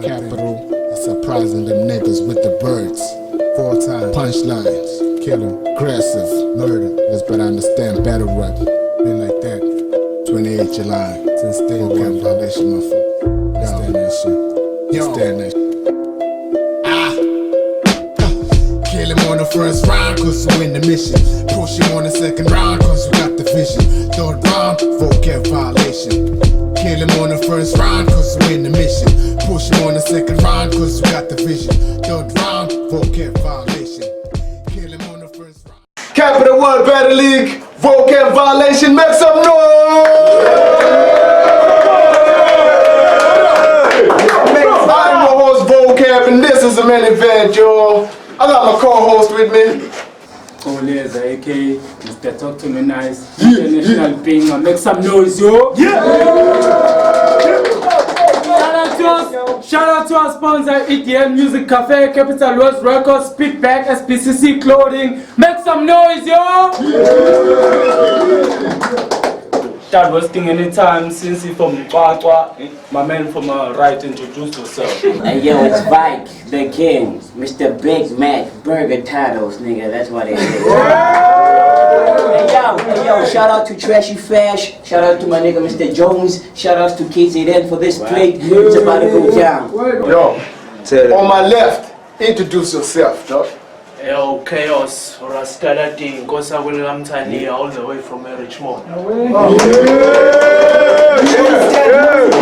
capital, surprising them niggas with the birds. 4 times punchlines, killer, aggressive, murder. Just better understand battle rap. Been like that. 28 July, since day one foundation, motherfucker. Understand that shit. Understand that shit. Kill him on the first round, cause we win the mission. Push him on the second round, cause we got the vision. Third round, vocab violation. Kill him on the first round, cause we win the mission. Push him on the second round, cause we got the vision. Third round, vocab violation. Kill him on the first round. Capital One Battle League, vocab violation, make some noise! I'm your host, Vocab, and this is the main event, y'all. I got my co-host with me. Coles, aka Mr. Talk to Me Nice, international banger, make some noise, yo! Shout out to our sponsor, ETN Music Cafe, Capital Ras Records, Speedback, SPCC Clothing, make some noise, yo! Start wasting any time since he from Kwakwa, my man from right introduced yourself. Hey yo, it's Vike, the king, Mr. Big Mac, burger titles, nigga, that's what it is. Hey yo, shout out to Trashy Fash, shout out to my nigga Mr. Jones, shout out to KZN for this plate, it's about to go down. Yo, on my left, introduce yourself, dog. Yo, Chaos, Ras Talatiya, Gosa William Tania, all the way from Richmond.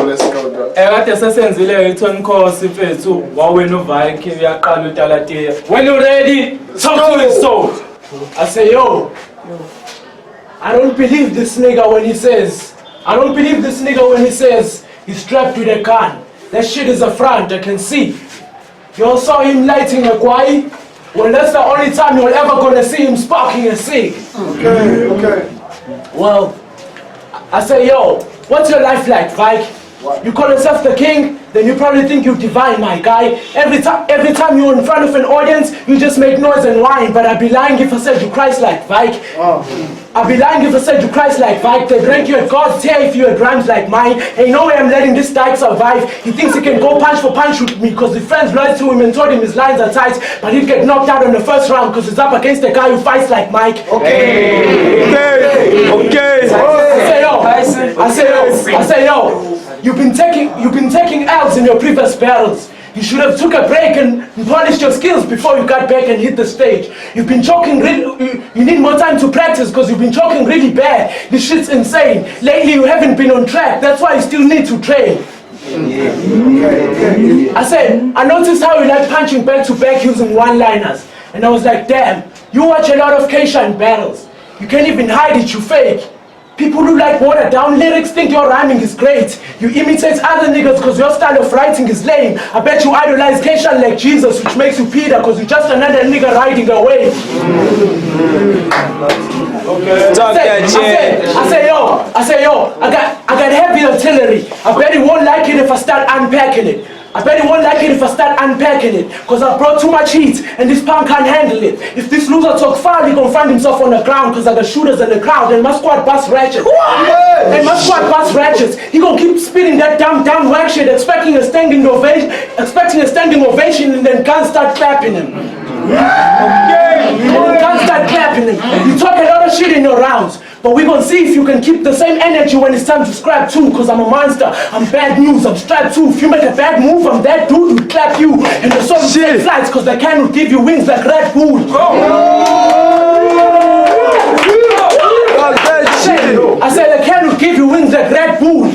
Let's go, dog. Ekade sesenzile i-turn course mfethu wawena uVike uyaqala uTalatiya. When you ready, talk to the soul. I say, yo, I don't believe this nigga when he says, he's strapped with a gun. That shit is a front, I can see. You all saw him lighting a guai? Well, that's the only time you're ever gonna see him sparking a cig. Okay. Well, I say, yo, what's your life like, Vike? You call yourself the king, then you probably think you're divine, my guy. Every time you're in front of an audience, you just make noise and whine. But I'd be lying if I said you Christ-like, Vike. I'd be lying if I said you Christ-like, Vike. They drank you at God's tear if you had rhymes like mine. Ain't no way I'm letting this dyke survive. He thinks he can go punch for punch with me, cause his friends lied to him and told him his lines are tight. But he'd get knocked out in the first round, cause he's up against a guy who fights like Mike. Okay. I say yo, you've been taking L's in your previous battles. You should have took a break and polished your skills before you got back and hit the stage. You've been choking you need more time to practice because you've been choking really bad. This shit's insane. Lately you haven't been on track, that's why you still need to train. I said, I noticed how you like punching back to back using one-liners. And I was like, damn, you watch a lot of K-Shine battles. You can't even hide it, you fake. People who like watered down lyrics think your rhyming is great. You imitate other niggas cause your style of writing is lame. I bet you idolize K-Shine like Jesus, which makes you Peter cause you're just another nigga riding away. I say yo, I got heavy artillery. I bet he won't like it if I start unpacking it. Cause I brought too much heat and this punk can't handle it. If this loser talk foul, he gon' find himself on the ground cause I got shooters in the crowd and my squad bust ratchet. He gon' keep spitting that damn whack shit, expecting a standing ovation and then can't start clapping him. You talk a lot of shit in your rounds, but we gon' see if you can keep the same energy when it's time to scrap too, cause I'm a monster, I'm bad news, I'm strapped too. If you make a bad move, I'm that dude who'd clap you. And the song takes flights cause they can't give you wings like Red Bull. I said I cannot give you wings like Red Bull.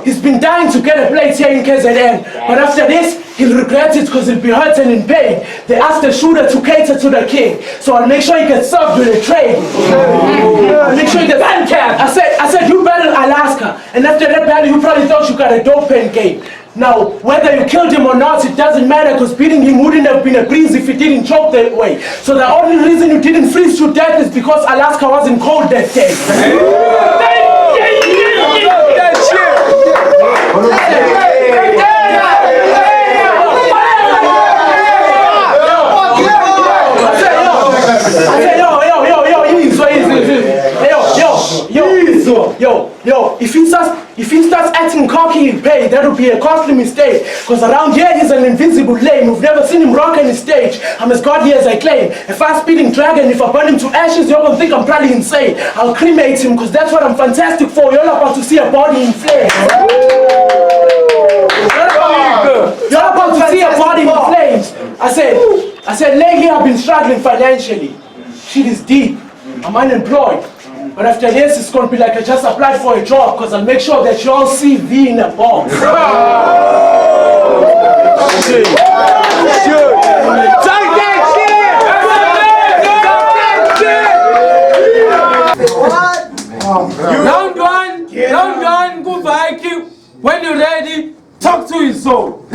He's been dying to get a place here in KZN, but after this, he'll regret it because he'll be hurt and in pain. They asked the shooter to cater to the king, so I'll make sure he gets served with a tray. I'll make sure he gets uncapped. I said you battle Alaska, and after that battle you probably thought you got a dope pen game. Now, whether you killed him or not, it doesn't matter because beating him wouldn't have been a breeze if he didn't choke that way. So the only reason you didn't freeze to death is because Alaska wasn't cold that day. Yo, if he starts acting cocky in pay, that would be a costly mistake. Cause around here he's an invisible lame. We've never seen him rock on his stage. I'm as godly as I claim. A fast-speeding dragon, if I burn him to ashes, you're gonna think I'm probably insane. I'll cremate him, cause that's what I'm fantastic for. You're about to see a body in flames. You're about to see a body in flames. I said, lately I've been struggling financially. Shit is deep. I'm unemployed. But after this, it's gonna be like I just applied for a job, cause I'll make sure that you all see V in a box. Round one, go Vike. When you're ready, talk to his soul.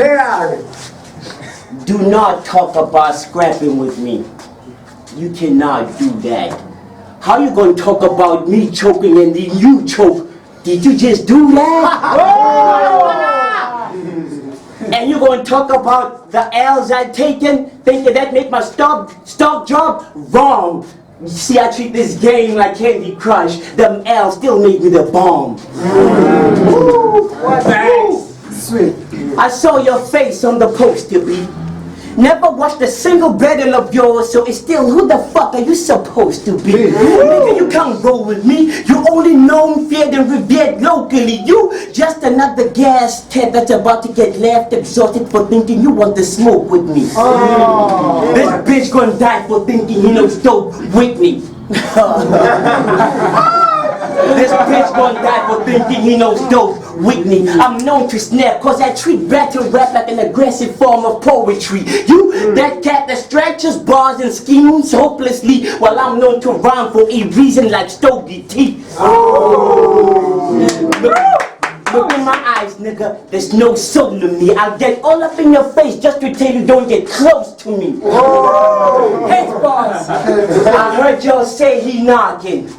Do not talk about scrapping with me. You cannot do that. How you gonna talk about me choking and then you choke? Did you just do that? And you gonna talk about the L's I've taken, thinking that make my stock job? Wrong. You see, I treat this game like Candy Crush. Them L's still make me the bomb. Thanks. Sweet. I saw your face on the poster, B. Never watched a single battle of yours, so it's still, who the fuck are you supposed to be? Nigga, you can't roll with me. You only known, feared, and revered locally. You just another gas tent that's about to get left exhausted for thinking you want to smoke with me. This bitch gonna die for thinking he knows dope with me. This bitch gonna die for thinking he knows dope with me. I'm known to snap cause I treat battle rap like an aggressive form of poetry. You, that cat that stretches bars and schemes hopelessly, while I'm known to rhyme for a reason like stogie teeth. Look in my eyes, nigga, there's no soul in me. I'll get all up in your face just to tell you don't get close to me. Hey, boss, I heard y'all say he knocking.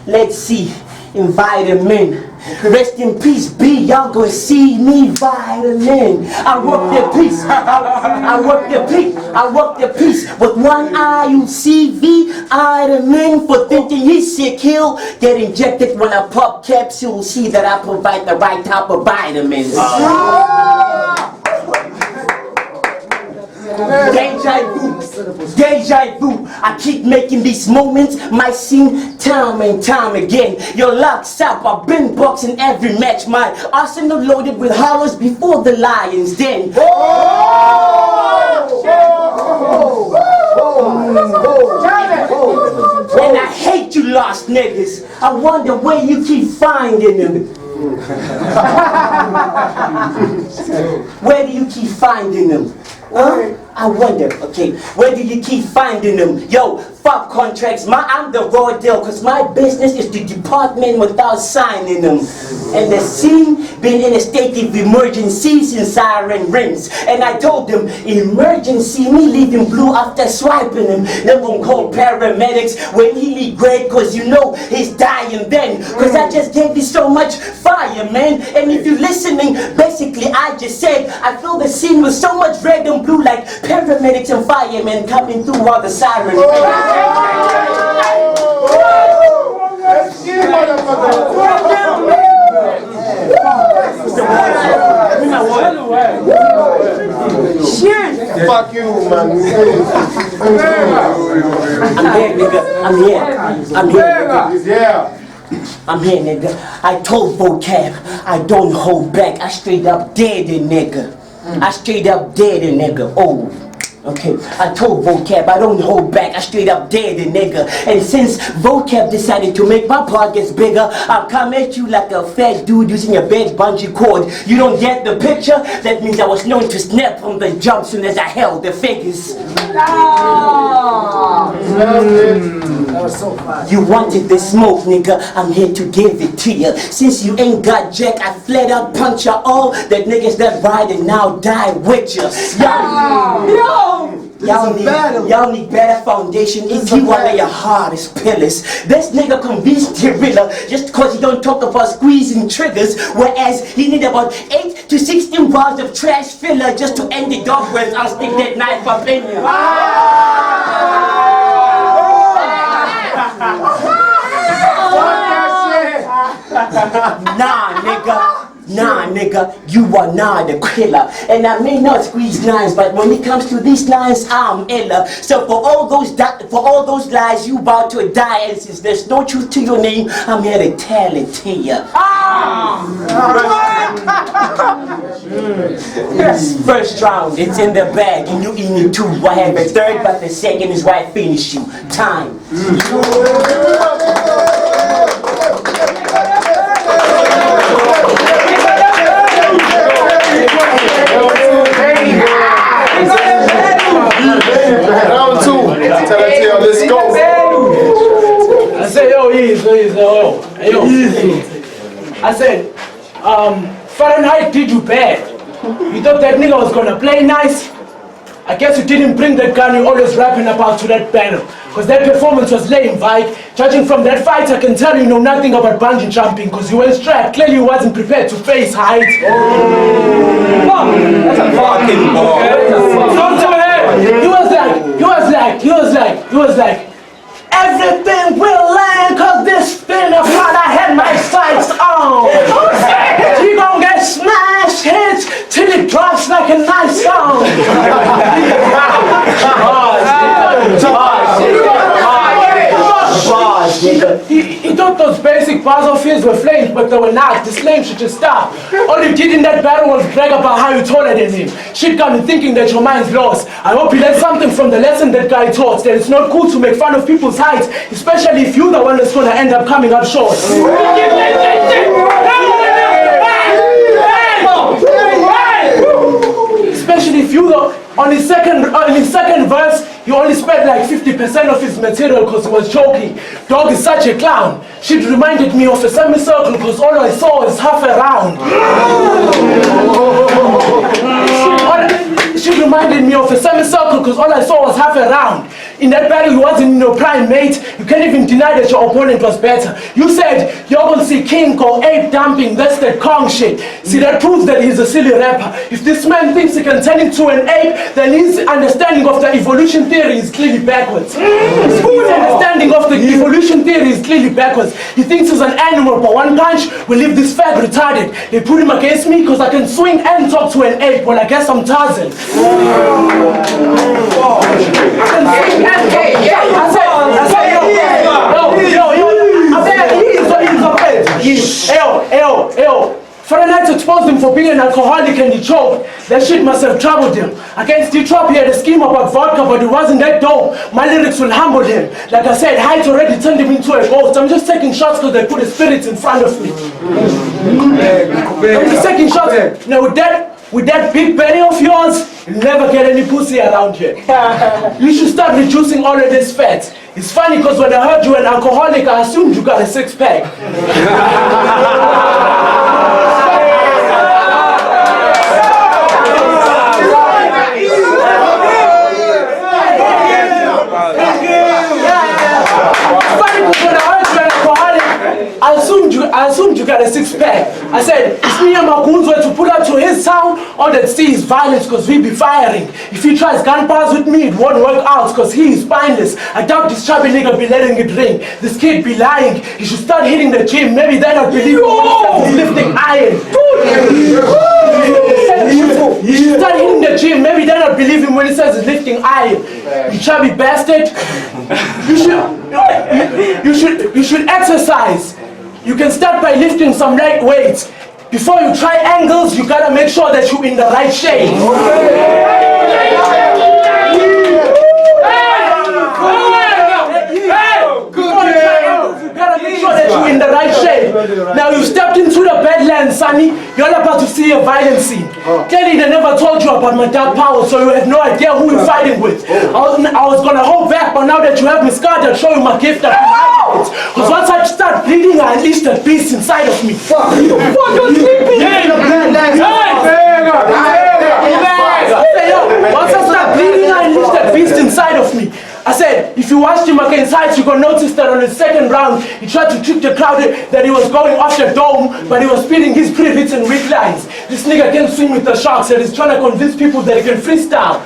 Let's see, invite him in. Rest in peace, B, y'all gonna see me vitamin. I work the piece, I work the piece. With one eye you see V, vitamin. For thinking he's sick, he'll get injected when I pop capsules. See that I provide the right type of vitamins. Deja vu, I keep making these moments my scene time and time again. You're locked up, I've been boxing every match. My arsenal loaded with hollows before the Lions den. And I hate you lost niggas. I wonder where you keep finding them. Where do you keep finding them? Huh? I wonder, okay, where do you keep finding them? Yo, fuck contracts, I'm the raw deal, cause my business is the department without signing them. And the scene been in a state of emergency since siren rings. And I told them, emergency, me leaving blue after swiping him. They won't call paramedics when he leave great, cause you know he's dying then. Cause I just gave you so much fire, man. And if you're listening, basically I just said, I feel the scene with so much red and blue like paramedics and firemen coming through all the sirens. Shit! Fuck you, man. I'm here, nigga. I'm here. Yeah. I'm here, nigga. I told vocab, I don't hold back. I straight up dead a nigga. I straight up dead a nigga. Oh. Okay, I told vocab I don't hold back, I straight up dead a nigga. And since vocab decided to make my podcast bigger, I'll come at you like a fat dude using a bed bungee cord. You don't get the picture? That means I was known to snap from the jump soon as I held the figures. That was so fast. You wanted the smoke, nigga, I'm here to give it to you. Since you ain't got jack, I flat out punch you all. That niggas that ride and now die with you. Y'all need better foundation if you want your hardest pillars. This nigga convinced Tirilla just cause he don't talk about squeezing triggers, whereas he need about 8 to 16 bars of trash filler just to end the dog with. I'll stick that knife up in you. Nah, nigga, you are not the killer. And I may not squeeze lines, but when it comes to these lines, I'm iller. So for all those lies, you about to die. And since there's no truth to your name, I'm here to tell it to you. First round, it's in the bag, and you eat it too. I have a third, but the second is why I finish you. Time. Round 2. Talatiya, let's go. I said, yo, easy. I said, Fahrenheit did you bad. You thought that nigga was gonna play nice? I guess you didn't bring that gun you always rapping about to that battle. Cause that performance was lame, Vike. Judging from that fight, I can tell you know nothing about bungee jumping. Cause you were strapped, clearly you wasn't prepared to face height. That's a fucking ball. He was like, everything will land cause this spin apart I had my sights on. He gon' get smashed hits till it drops like a nice song. He thought those basic bars of his were flames, but they were not. This lame should just stop. All you did in that battle was brag about how you taller than him. Shit got me thinking that your mind's lost. I hope you learned something from the lesson that guy taught, that it's not cool to make fun of people's heights, especially if you're the one that's gonna end up coming up short. Especially if you on his second verse, he only spent like 50% of his material because he was joking. Dog is such a clown. Shit reminded me of a semicircle because all I saw was half a round. Shit reminded me of a semicircle because all I saw was half a round. In that battle, you wasn't in your prime, mate. You can't even deny that your opponent was better. You said, you're gonna see king go ape dumping, that's that Kong shit. See, that proves that he's a silly rapper. If this man thinks he can turn into an ape, then his understanding of the evolution theory is clearly backwards. His understanding of the evolution theory is clearly backwards. He thinks he's an animal, but one punch will leave this fag retarded. They put him against me because I can swing and talk to an ape. Well, I guess I'm Tarzan. Fahrenheit exposed him for being an alcoholic and he choked. That shit must have troubled him. Against D-Trop, he had a scheme about vodka, but it wasn't that dope. My lyrics will humble him. Like I said, height already turned him into a ghost. I'm just taking shots because they put a spirit in front of me. I'm just taking shots. Now with that big belly of yours, you'll never get any pussy around here. You should start reducing all of this fat. It's funny because when I heard you an alcoholic, I assumed you got a six-pack. I assumed you got a six-pack. I said, it's me and my goons were to pull up to his town. All that see is violence because we be firing. If he tries gun bars with me, it won't work out because he is spineless. I doubt this chubby nigga be letting it ring. This kid be lying. He should start hitting the gym. Maybe then I'll believe he's lifting iron. He should start hitting the gym. Maybe then I'll believe him when he says he's lifting iron. You chubby bastard. You should exercise. You can start by lifting some light weights. Before you try angles, you gotta make sure that you're in the right shape. In the right shape. Now you stepped into the Badlands, Sonny. You're about to see a violent scene. Clearly they never told you about my dark power, so you have no idea who you're fighting with. I was gonna hold back, but now that you have me scarred, I'll show you my gift. Because once I start bleeding, I unleash the beast inside of me. Fuck, you're sleeping. Once I start bleeding, I unleash the beast inside of me. I said, if you watched him against heights, you can notice that on his second round, he tried to trick the crowd that he was going off the dome, but he was spitting his pre-written weak lines. This nigga can swim with the sharks and he's trying to convince people that he can freestyle.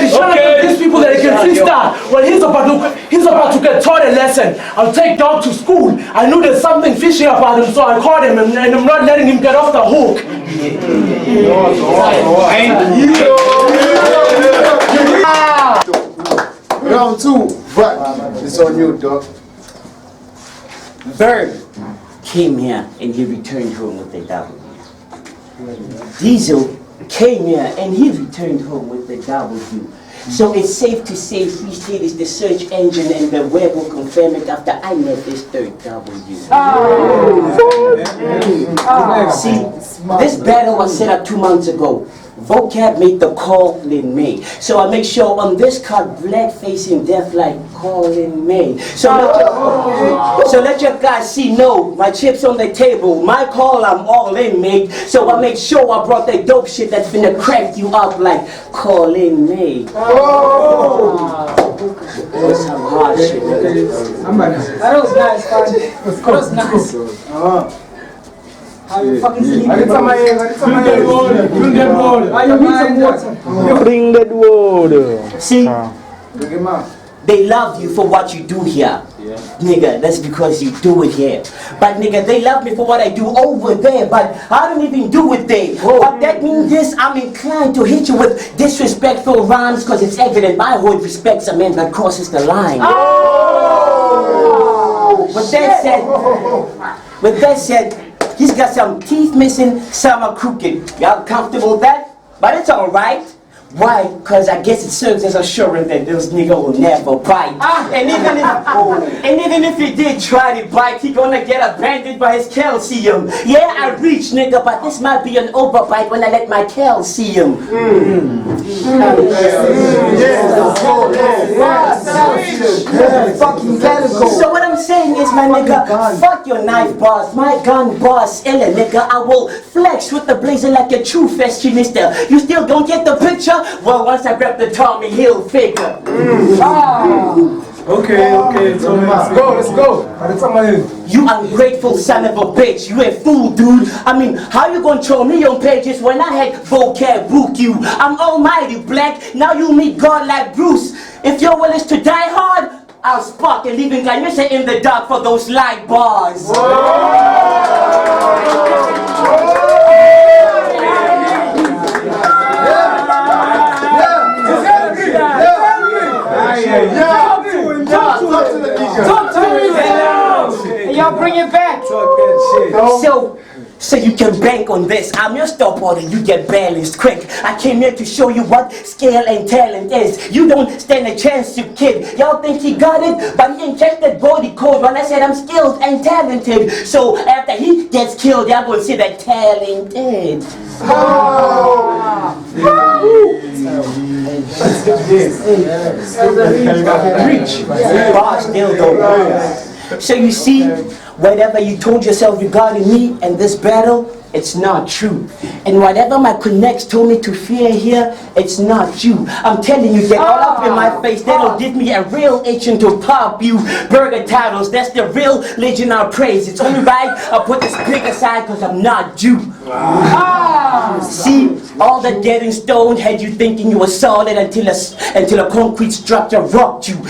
He's trying to convince people that he can freestyle. Well, he's about to get taught a lesson. I'll take dog to school. I knew there's something fishy about him, so I caught him and I'm not letting him get off the hook. Round 2, but it's on you, dog. Bird came here and he returned home with the W. Diesel came here and he returned home with the W. So it's safe to say Freestyle is the search engine and the web will confirm it after I met this third W. See, this battle was set up 2 months ago. Vocab made the call in May. So I make sure on this card, black facing death like call in May. So let your guys see, no, my chips on the table, my call, I'm all in, mate. So I make sure I brought that dope shit that's finna crack you up like call in May. That's some hard shit. That was nice, man. That was nice. How you fucking sleeping? Bring that water. See, they love you for what you do here. Nigga, that's because you do it here. But nigga, they love me for what I do over there, but I don't even do it there. What that means is I'm inclined to hit you with disrespectful rhymes because it's evident my hood respects a man that crosses the line. With that said, he's got some teeth missing, some are crooked. Y'all comfortable with that? But it's alright. Why? Because I guess it serves as assurance that this nigga will never bite. And even if he did try to bite, he gonna get abandoned by his calcium. Yeah, I reach, nigga, but this might be an overbite when I let my calcium. So what I'm saying is, my nigga, fuck your knife boss, my gun boss, illa nigga, I will flex with the blazer like a true fashionista. You still don't get the picture? Well, once I grab the Tommy Hill figure. Okay, so let's go. You ungrateful son of a bitch, you a fool, dude. I mean, how you gonna throw me on pages when I had vocab book you? I'm almighty black, now you meet God like Bruce. If your will is to die hard, I'll spark and leaving Ganesha in the dark for those light bars. Talk to him. Y'all bring it back. So you can bank on this. I'm your stopboard and you get balanced quick. I came here to show you what skill and talent is. You don't stand a chance, you kid. Y'all think he got it, but he ain't checked that body code when I said I'm skilled and talented. So after he gets killed, y'all gonna see that talented. Boss dildo. So you see, whatever you told yourself regarding me and this battle, it's not true. And whatever my connects told me to fear here, it's not you. I'm telling you, get all up in my face. That'll give me a real itching to pop you. Burger titles, that's the real religion I praise. It's only right I put this pig aside because I'm not you. See, all the getting stoned had you thinking you were solid until a concrete structure rocked you.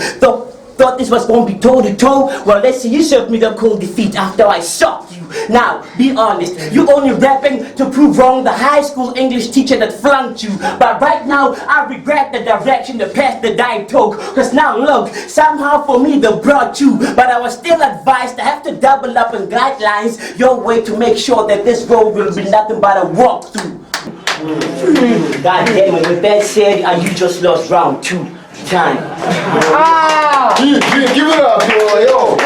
Thought this was going to be toe to toe? Well, let's see, you served me the cold defeat after I shocked you. Now, be honest, you only rapping to prove wrong the high school English teacher that flunked you. But right now, I regret the direction the path that I took. Cause now look, somehow for me they brought you. But I was still advised to have to double up on guidelines your way to make sure that this road will be nothing but a walkthrough. God damn it, with that said, you just lost round 2. Time. Give it up, yo.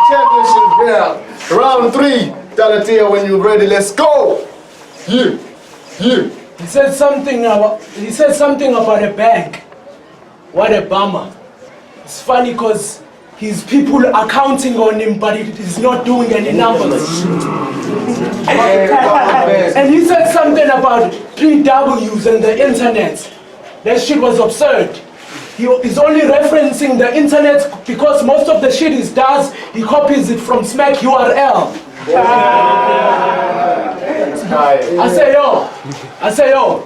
Championship belt. Round 3. Talatiya, when you're ready, let's go. Here. He said something about a bag. What a bummer. It's funny because his people are counting on him, but he's not doing any numbers. And he said something about 3 W's and the internet. That shit was absurd. He's only referencing the internet because most of the shit he does, he copies it from Smack URL. I say yo.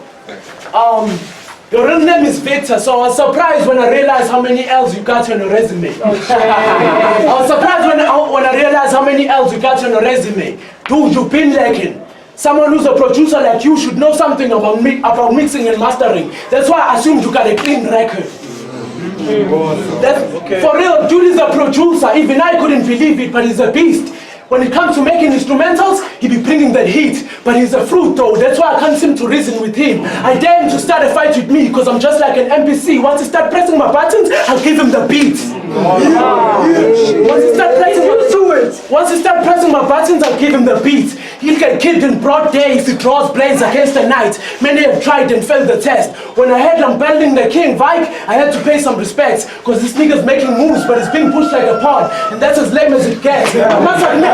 Your real name is Victor, so I was surprised when I realized how many L's you got on your resume. I was surprised when I realized how many L's you got on your resume. Dude, you've been lacking. Someone who's a producer like you should know something about mixing and mastering. That's why I assumed you got a clean record. For real, dude is a producer. Even I couldn't believe it, but he's a beast. When it comes to making instrumentals, he be bringing that heat. But he's a fruit though, that's why I can't seem to reason with him. I dare him to start a fight with me, because I'm just like an NPC. Once he start pressing my buttons, I'll give him the beat. Once he start pressing my buttons, I'll give him the beat. He'll get killed in broad day if he draws blades against the night. Many have tried and failed the test. When I heard I'm battling the king, Vike, I had to pay some respects, because this nigga's making moves, but he's being pushed like a pawn, and that's as lame as it gets.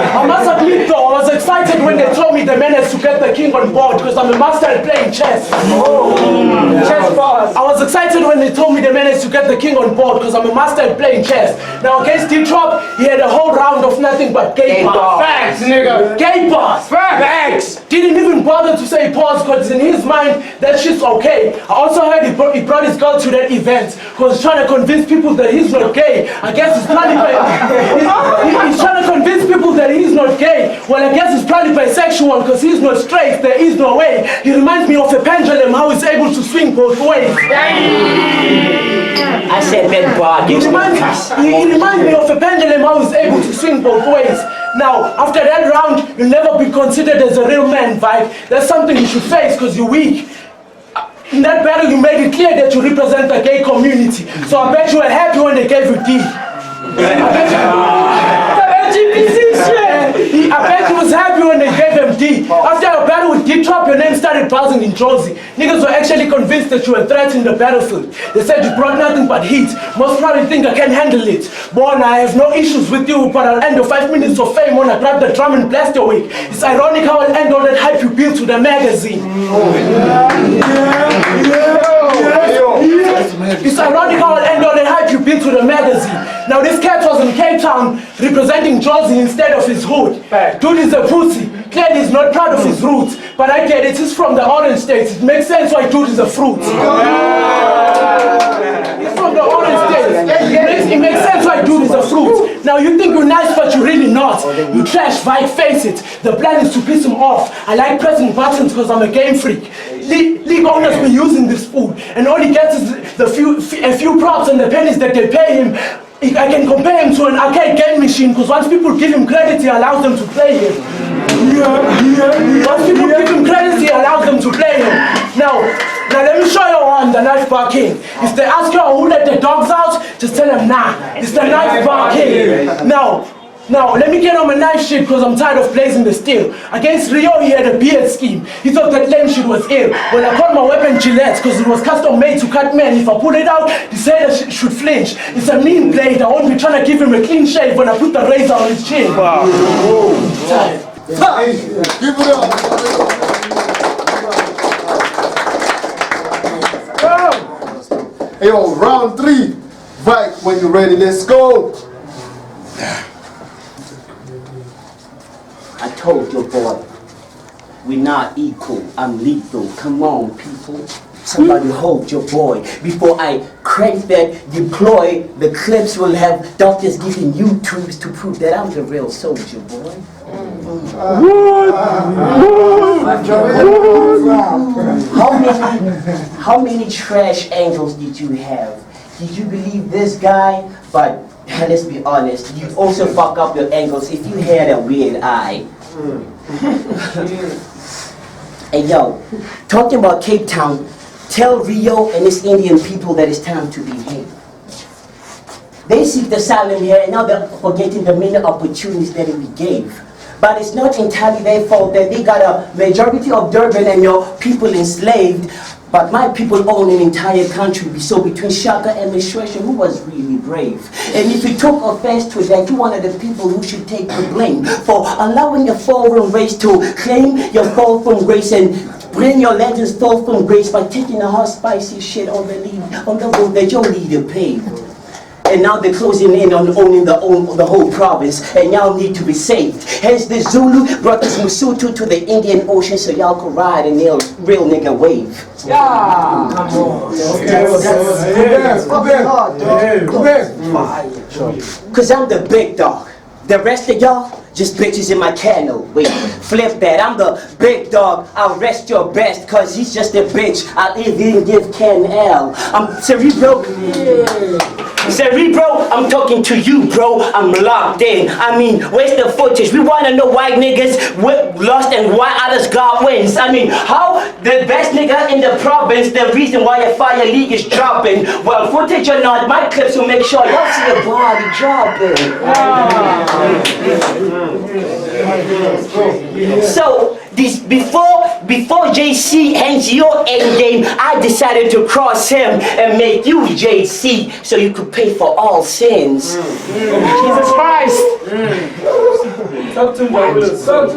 I must admit though, I was excited when they told me they managed to get the king on board, because I'm a master at playing chess. Chess bars. I was excited when they told me they managed to get the king on board, because I'm a master at playing chess. Now against D-Trop, he had a whole round of nothing but gay bars. Facts, nigga. Gay bars. Facts. Didn't even bother to say pause, because in his mind, that shit's okay. I also heard he brought his girl to that event, because he's trying to convince people that he's not gay. I guess he's probably he's trying to convince people that he's not gay. Well, I guess he's probably bisexual, because he's not straight. There is no way. He reminds me of a pendulum, how he's able to swing both ways. I said that bar. He reminds me of a pendulum, how he's able to swing both ways. Now, after that round, you'll never be considered as a real man, Vike. That's something you should face, because you're weak. In that battle, you made it clear that you represent the gay community. So I bet you were happy when they gave you D. I bet he was happy when they gave him D. After a battle with D-Trop, your name started buzzing in Josie. Niggas were actually convinced that you were a threat in the battlefield. They said you brought nothing but heat. Most probably think I can handle it. Born, I have no issues with you, but I'll end your 5 minutes of fame when I grab the drum and blast your wig. It's ironic how I'll end all that hype you built to the magazine. It's ironic how I'll end all that hype you built to the magazine. Now this cat was in Cape Town representing Josie instead of his hood. Dude is a pussy. Clearly he's not proud of his roots. But I get it, he's from the orange states. It makes sense why dude is a fruit. He's from the orange states. It makes sense why dude is a fruit. Now you think you're nice, but you're really not. You trash Vike, face it. The plan is to piss him off. I like pressing buttons because I'm a game freak. League owners be using this food, and all he gets is a few props and the pennies that they pay him. I can compare him to an arcade game machine, because once people give him credit, he allows them to play him. Once people give him credit, he allows them to play him. Now let me show you on the knife bar king. If they ask you who let the dogs out, just tell them nah, it's the knife bar king. Now, let me get on my knife shit, because I'm tired of blazing the steel. Against Rio, he had a beard scheme. He thought that lame shit was ill. When I called my weapon Gillette, because it was custom made to cut men. If I pull it out, the sailor should flinch. It's a mean blade. I won't be trying to give him a clean shave when I put the razor on his chin. Wow. Give it up. Hey, yo, round 3. Vike, when you're ready, let's go. I told you, boy, we're not equal. I'm lethal. Come on, people. Somebody hold your boy. Before I crank that deploy, the clips will have doctors giving you tubes to prove that I'm the real soldier, boy. How many trash angles did you have? Did you believe this guy? But let's be honest, you also fuck up your angles if you had a weird eye. Hey yo, talking about Cape Town, tell Rio and his Indian people that it's time to behave. They seek asylum here, and now they're forgetting the many opportunities that we gave. But it's not entirely their fault that they got a majority of Durban and your people enslaved. But my people own an entire country, so between Shaka and menstruation, who was really brave? And if you took offense to that, you're one of the people who should take the blame for allowing your foreign race to claim your fall from grace and bring your legends fall from grace by taking the hot spicy shit on the road that your leader paved. and now they're closing in on owning the whole province, and y'all need to be saved. Hence the Zulu brought this Musutu to the Indian Ocean so y'all could ride in their real nigga wave. Yeah. Cause I'm the big dog. The rest of y'all, just bitches in my kennel. Wait, flip that. I'm the big dog. I'll rest your best, cause he's just a bitch. I'll even give Ken L. I'm Cerebro. Cerebro, I'm talking to you, bro. I'm locked in. I mean, where's the footage? We wanna know why niggas lost and why others got wins. I mean, how the best nigga in the province, the reason why a fire league is dropping. Well, footage or not, my clips will make sure y'all see the body dropping. So this before JC hands your end game, I decided to cross him and make you JC so you could pay for all sins. Jesus Christ. Talk to me.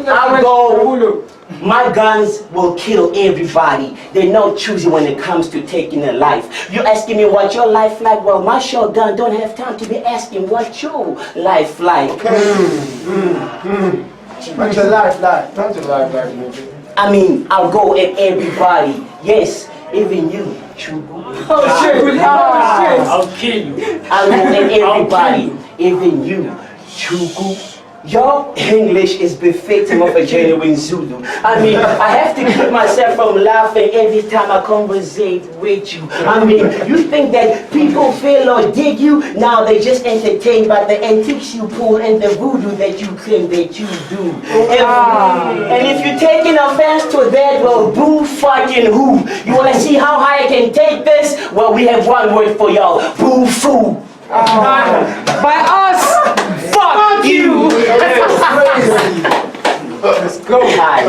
I'll go. My guns will kill everybody. They're not choosy when it comes to taking a life. You're asking me what your life like? Well, my shotgun don't have time to be asking what your life like. What's your life like? What's your life like, nigga? I mean, I'll go at everybody. Yes, even you. Oh shit. I'll kill you. I'll go at everybody. Even you. Chugu. Your English is befitting of a genuine Zulu. I mean, I have to keep myself from laughing every time I conversate with you. I mean, you think that people feel or dig you? Now they just entertained by the antiques you pull and the voodoo that you claim that you do. And if you're taking offense to that, well, boo fucking who? You wanna see how high I can take this? Well, we have one word for y'all. Boo foo. By us. Fuck you! Let's go. Hi.